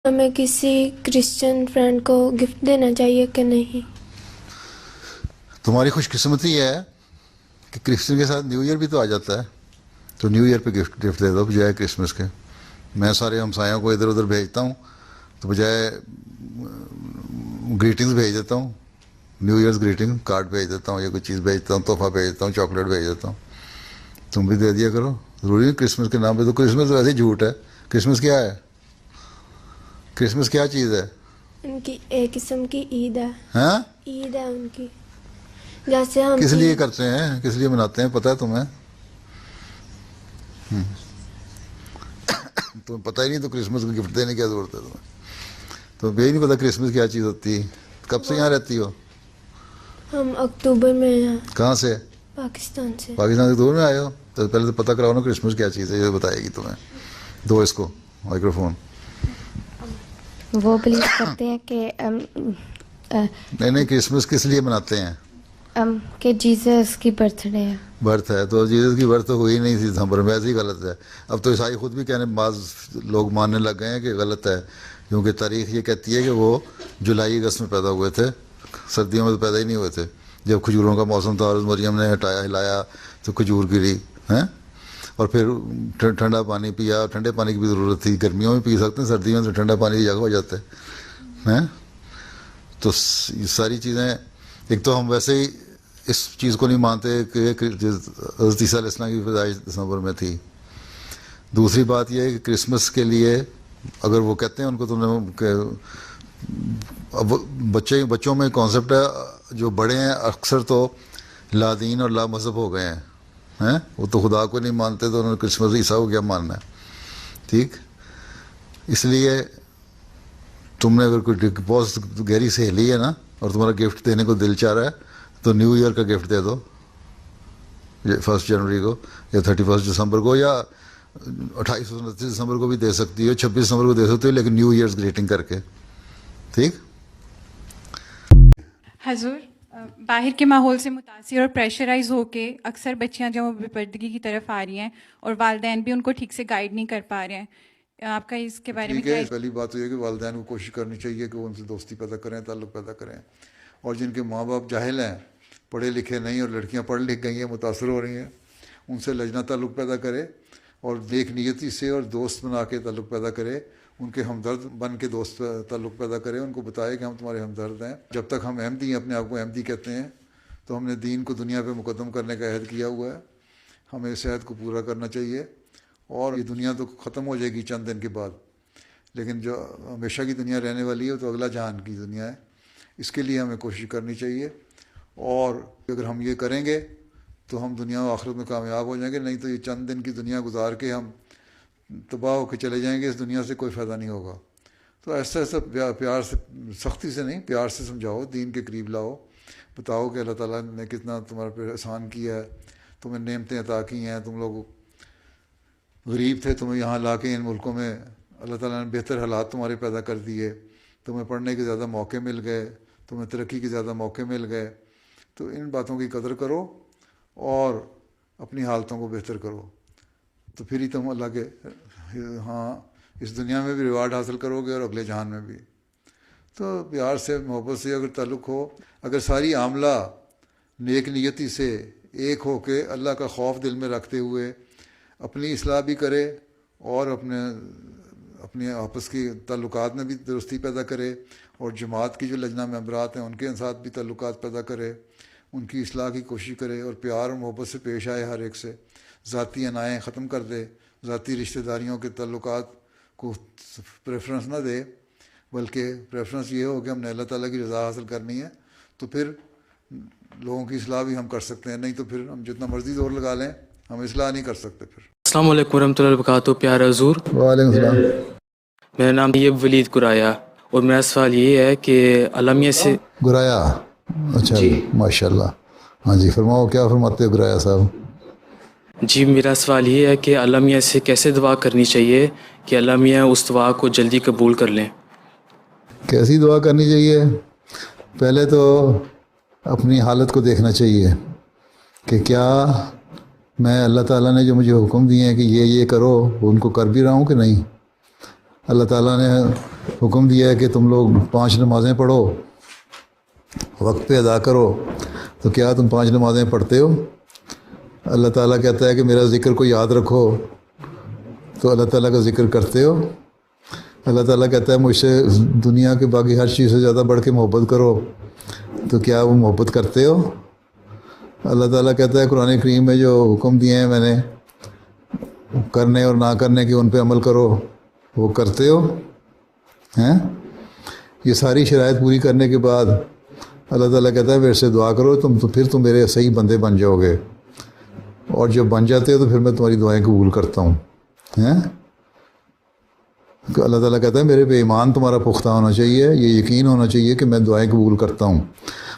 ہمیں کسی Christian friend کو گفٹ دینا چاہیے کہ نہیں؟ تمہاری خوش قسمتی ہے کہ کرسچن کے ساتھ نیو ایئر بھی تو آ جاتا ہے، تو نیو ایئر پہ گفٹ دے دو بجائے کرسمس کے۔ میں سارے ہمسایوں کو ادھر ادھر بھیجتا ہوں تو بجائے گریٹنگز بھیج دیتا ہوں، نیو ایئرز گریٹنگ کارڈ بھیج دیتا ہوں، یا کوئی چیز بھیجتا ہوں، تحفہ بھیج دیتا ہوں، چاکلیٹ بھیج دیتا ہوں۔ تم بھی دے دیا کرو، ضروری ہے کرسمس کے نام پہ؟ تو کرسمس تو ویسے ہی جھوٹ ہے۔ کرسمس کیا ہے؟ کرسمس کیا چیز ہے؟ ان کی ایک قسم کی عید ہے، ہاں؟ عید ہے ان کی، جیسے ہم کس لیے کرتے ہیں، کس لیے مناتے ہیں، پتہ ہے تمہیں؟ تمہیں پتہ ہی نہیں تو کرسمس کو گفٹ دینے کی کیا ضرورت ہے تمہیں؟ تو یہ نہیں پتہ کرسمس کیا چیز ہوتی ہے؟ کب سے یہاں رہتی ہو؟ ہم اکتوبر میں ہیں، کہاں سے؟ پاکستان سے۔ پاکستان سے دور میں آئے ہو؟ تو پہلے تو پتہ کراؤ نا کرسمس کیا چیز ہے، یہ بتائے گی تمہیں۔ دو اس کو مائکرو فون۔ وہ بلیو کرتے ہیں کہ نہیں کرسمس کس لیے مناتے ہیں؟ کہ جیسس کی برتھ ڈے ہے۔ برتھ ہے تو جیسس کی برتھ تو ہوئی نہیں تھی دسمبر میں، ایسے ہی غلط ہے۔ اب تو عیسائی خود بھی کہنے، بعض لوگ ماننے لگ گئے ہیں کہ غلط ہے، کیونکہ تاریخ یہ کہتی ہے کہ وہ جولائی اگست میں پیدا ہوئے تھے، سردیوں میں تو پیدا ہی نہیں ہوئے تھے۔ جب کھجوروں کا موسم تھا اور مریم نے ہلایا تو کھجور گری ہیں، اور پھر ٹھنڈا پانی پیا۔ ٹھنڈے پانی کی بھی ضرورت تھی، گرمیوں میں پی سکتے ہیں، سردیوں میں تو ٹھنڈا پانی کی جگہ ہو جاتا ہے۔ تو یہ ساری چیزیں، ایک تو ہم ویسے ہی اس چیز کو نہیں مانتے کہ حضرت عیسیٰ علیہ السلام کی پیدائش دسمبر میں تھی۔ دوسری بات یہ ہے کہ کرسمس کے لیے اگر وہ کہتے ہیں ان کو، تم نے اب بچوں میں کانسیپٹ ہے، جو بڑے ہیں اکثر تو لا دین اور لا مذہب ہو گئے ہیں، وہ تو خدا کو نہیں مانتے، تو انہوں نے کرسمس عیسیٰ کو کیا ماننا ہے؟ ٹھیک، اس لیے تم نے اگر کوئی بہت گہری سہیلی ہے نا اور تمہارا گفٹ دینے کو دل چاہ رہا ہے تو نیو ایئر کا گفٹ دے دو، 1 جنوری کو یا 31 دسمبر کو، یا 28 29 دسمبر کو بھی دے سکتی ہو، 26 دسمبر کو دے سکتی ہو، لیکن نیو ایئرز گریٹنگ کر کے۔ ٹھیک؟ حضور، باہر کے ماحول سے متاثر اور پریشرائز ہو کے اکثر بچیاں جو بے پردگی کی طرف آ رہی ہیں اور والدین بھی ان کو ٹھیک سے گائیڈ نہیں کر پا رہے ہیں، آپ کا اس کے بارے میں ٹھیک کیا؟ ہے، پہلی بات تو یہ کہ والدین کو کوشش کرنی چاہیے کہ وہ ان سے دوستی پیدا کریں، تعلق پیدا کریں، اور جن کے ماں باپ جاہل ہیں، پڑھے لکھے نہیں، اور لڑکیاں پڑھ لکھ گئی ہیں، متاثر ہو رہی ہیں، ان سے لجنا تعلق پیدا کرے، اور نیک نیتی سے اور دوست بنا کے تعلق پیدا کرے، ان کے ہمدرد بن کے دوست تعلق پیدا کرے، ان کو بتائے کہ ہم تمہارے ہمدرد ہیں۔ جب تک ہم احمدی ہیں، اپنے آپ کو احمدی کہتے ہیں، تو ہم نے دین کو دنیا پہ مقدم کرنے کا عہد کیا ہوا ہے، ہمیں اس عہد کو پورا کرنا چاہیے۔ اور یہ دنیا تو ختم ہو جائے گی چند دن کے بعد، لیکن جو ہمیشہ کی دنیا رہنے والی ہے وہ تو اگلا جہان کی دنیا ہے، اس کے لیے ہمیں کوشش کرنی چاہیے۔ اور اگر ہم یہ کریں گے تو ہم دنیا و آخرت میں کامیاب ہو جائیں گے، نہیں تو یہ چند دن کی دنیا گزار کے ہم تباہ ہو کے چلے جائیں گے، اس دنیا سے کوئی فائدہ نہیں ہوگا۔ تو ایسا ایسا پیار سے، سختی سے نہیں، پیار سے سمجھاؤ، دین کے قریب لاؤ، بتاؤ کہ اللہ تعالیٰ نے کتنا تمہارے پہ احسان کیا ہے، تمہیں نعمتیں عطا کی ہیں، تم لوگ غریب تھے، تمہیں یہاں لا کے ان ملکوں میں اللہ تعالیٰ نے بہتر حالات تمہارے پیدا کر دیے، تمہیں پڑھنے کے زیادہ موقع مل گئے، تمہیں ترقی کے زیادہ موقع مل گئے۔ تو ان باتوں کی قدر کرو اور اپنی حالتوں کو بہتر کرو، تو پھر ہی تم اللہ کے ہاں اس دنیا میں بھی ریوارڈ حاصل کرو گے اور اگلے جہان میں بھی۔ تو پیار سے، محبت سے اگر تعلق ہو، اگر ساری عاملہ نیک نیتی سے ایک ہو کے اللہ کا خوف دل میں رکھتے ہوئے اپنی اصلاح بھی کرے اور اپنے آپس کی تعلقات میں بھی درستی پیدا کرے، اور جماعت کی جو لجنہ ممبرات ہیں ان کے ساتھ بھی تعلقات پیدا کرے، ان کی اصلاح کی کوشش کرے، اور پیار اور محبت سے پیش آئے ہر ایک سے، ذاتی انائیں ختم کر دے، ذاتی رشتہ داریوں کے تعلقات کو پریفرنس نہ دے، بلکہ پریفرنس یہ ہو کہ ہم نے اللہ تعالیٰ کی رضا حاصل کرنی ہے، تو پھر لوگوں کی اصلاح بھی ہم کر سکتے ہیں، نہیں تو پھر ہم جتنا مرضی زور لگا لیں ہم اصلاح نہیں کر سکتے پھر۔ السلام علیکم ورحمۃ اللہ وبرکاتہ۔ پیارا حضور، وعلیکم السلام۔ میرا نام طیب ولید گرایا، اور میرا سوال یہ ہے کہ عالمیہ سے گرایا، اچھا جی ماشاء اللہ، ہاں جی فرماؤ، کیا فرماتے ہو گرایا صاحب؟ جی میرا سوال یہ ہے کہ عالمیہ سے کیسے دعا کرنی چاہیے کہ عالمیہ اس دعا کو جلدی قبول کر لیں؟ کیسی دعا کرنی چاہیے؟ پہلے تو اپنی حالت کو دیکھنا چاہیے کہ کیا میں اللہ تعالیٰ نے جو مجھے حکم دیے ہیں کہ یہ کرو، ان کو کر بھی رہا ہوں کہ نہیں۔ اللہ تعالیٰ نے حکم دیا ہے کہ تم لوگ 5 نمازیں پڑھو، وقت پہ ادا کرو، تو کیا تم 5 نمازیں پڑھتے ہو؟ اللہ تعالیٰ کہتا ہے کہ میرا ذکر کو یاد رکھو، تو اللہ تعالیٰ کا ذکر کرتے ہو؟ اللہ تعالیٰ کہتا ہے مجھ سے دنیا کے باقی ہر چیز سے زیادہ بڑھ کے محبت کرو، تو کیا وہ محبت کرتے ہو؟ اللہ تعالیٰ کہتا ہے قرآن کریم میں جو حکم دیے ہیں میں نے کرنے اور نہ کرنے کے، ان پہ عمل کرو، وہ کرتے ہو ہیں؟ یہ ساری شرائط پوری کرنے کے بعد اللہ تعالیٰ کہتا ہے میرے سے دعا کرو، تو پھر تم میرے صحیح بندے بن جاؤ گے، اور جب بن جاتے ہو تو پھر میں تمہاری دعائیں قبول کرتا ہوں ہیں؟ اللہ تعالیٰ کہتا ہے میرے پہ ایمان تمہارا پختہ ہونا چاہیے، یہ یقین ہونا چاہیے کہ میں دعائیں قبول کرتا ہوں،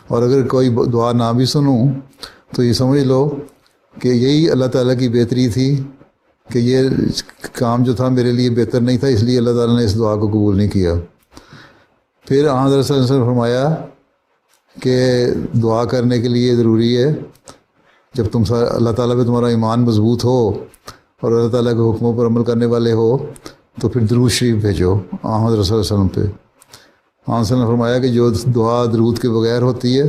اور اگر کوئی دعا نہ بھی سنوں تو یہ سمجھ لو کہ یہی اللہ تعالیٰ کی بہتری تھی، کہ یہ کام جو تھا میرے لیے بہتر نہیں تھا، اس لیے اللہ تعالیٰ نے اس دعا کو قبول نہیں کیا۔ پھر حضرت صلی اللہ علیہ وسلم نے فرمایا کہ دعا کرنے کے لیے ضروری ہے جب تم اللہ تعالیٰ پہ تمہارا ایمان مضبوط ہو اور اللہ تعالیٰ کے حکموں پر عمل کرنے والے ہو، تو پھر درود شریف بھیجو حضرت صلی اللہ علیہ وسلم پہ۔ حضرت صلی اللہ علیہ وسلم نے فرمایا کہ جو دعا درود کے بغیر ہوتی ہے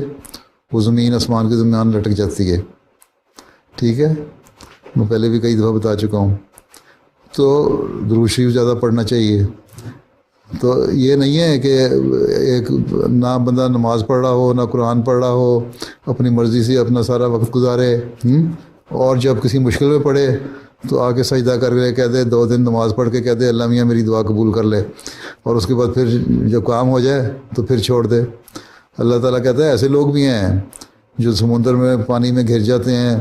وہ زمین آسمان کے درمیان لٹک جاتی ہے، ٹھیک ہے، میں پہلے بھی کئی دفعہ بتا چکا ہوں۔ تو درود شریف زیادہ پڑھنا چاہیے۔ تو یہ نہیں ہے کہ ایک نہ بندہ نماز پڑھ رہا ہو، نہ قرآن پڑھ رہا ہو، اپنی مرضی سے اپنا سارا وقت گزارے، اور جب کسی مشکل میں پڑے تو آ کے سجدہ کر کے کہہ دے، 2 دن نماز پڑھ کے کہہ دے اللہ میاں میری دعا قبول کر لے، اور اس کے بعد پھر جب کام ہو جائے تو پھر چھوڑ دے۔ اللہ تعالیٰ کہتا ہے ایسے لوگ بھی ہیں جو سمندر میں پانی میں گھر جاتے ہیں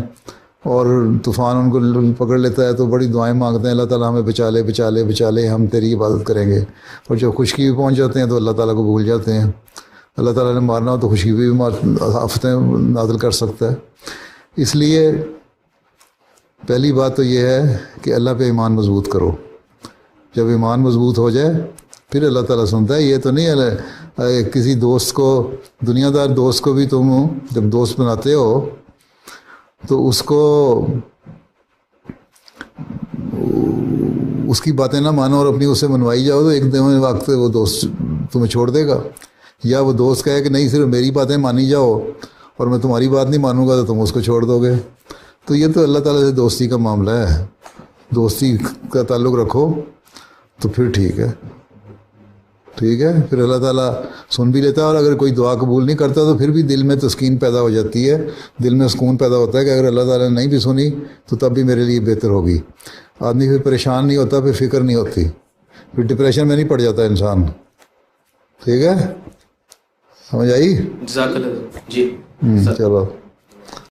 اور طوفان ان کو پکڑ لیتا ہے تو بڑی دعائیں مانگتے ہیں، اللہ تعالیٰ ہمیں بچا لے بچا لے بچا لے، ہم تیری عبادت کریں گے، اور جب خشکی بھی پہنچ جاتے ہیں تو اللہ تعالیٰ کو بھول جاتے ہیں۔ اللہ تعالیٰ نے مارنا ہو تو خشکی بھی آفتیں نازل کر سکتا ہے۔ اس لیے پہلی بات تو یہ ہے کہ اللہ پہ ایمان مضبوط کرو، جب ایمان مضبوط ہو جائے پھر اللہ تعالیٰ سنتا ہے۔ یہ تو نہیں ہے کسی دوست کو، دنیا دار دوست کو بھی تم جب دوست بناتے ہو تو اس کو اس کی باتیں نہ مانو اور اپنی اسے منوائی جاؤ تو ایک دم وقت وہ دوست تمہیں چھوڑ دے گا، یا وہ دوست کہے کہ نہیں صرف میری باتیں مانی جاؤ اور میں تمہاری بات نہیں مانوں گا تو تم اس کو چھوڑ دو گے۔ تو یہ تو اللہ تعالیٰ سے دوستی کا معاملہ ہے، دوستی کا تعلق رکھو تو پھر ٹھیک ہے، ٹھیک ہے، پھر اللہ تعالیٰ سن بھی لیتا ہے، اور اگر کوئی دعا قبول نہیں کرتا تو پھر بھی دل میں تسکین پیدا ہو جاتی ہے، دل میں سکون پیدا ہوتا ہے کہ اگر اللہ تعالیٰ نے نہیں بھی سنی تو تب بھی میرے لیے بہتر ہوگی۔ آدمی پھر پریشان نہیں ہوتا، پھر فکر نہیں ہوتی، پھر ڈپریشن میں نہیں پڑ جاتا انسان، ٹھیک ہے، سمجھ آئی؟ جزاک اللہ جی۔ چلو۔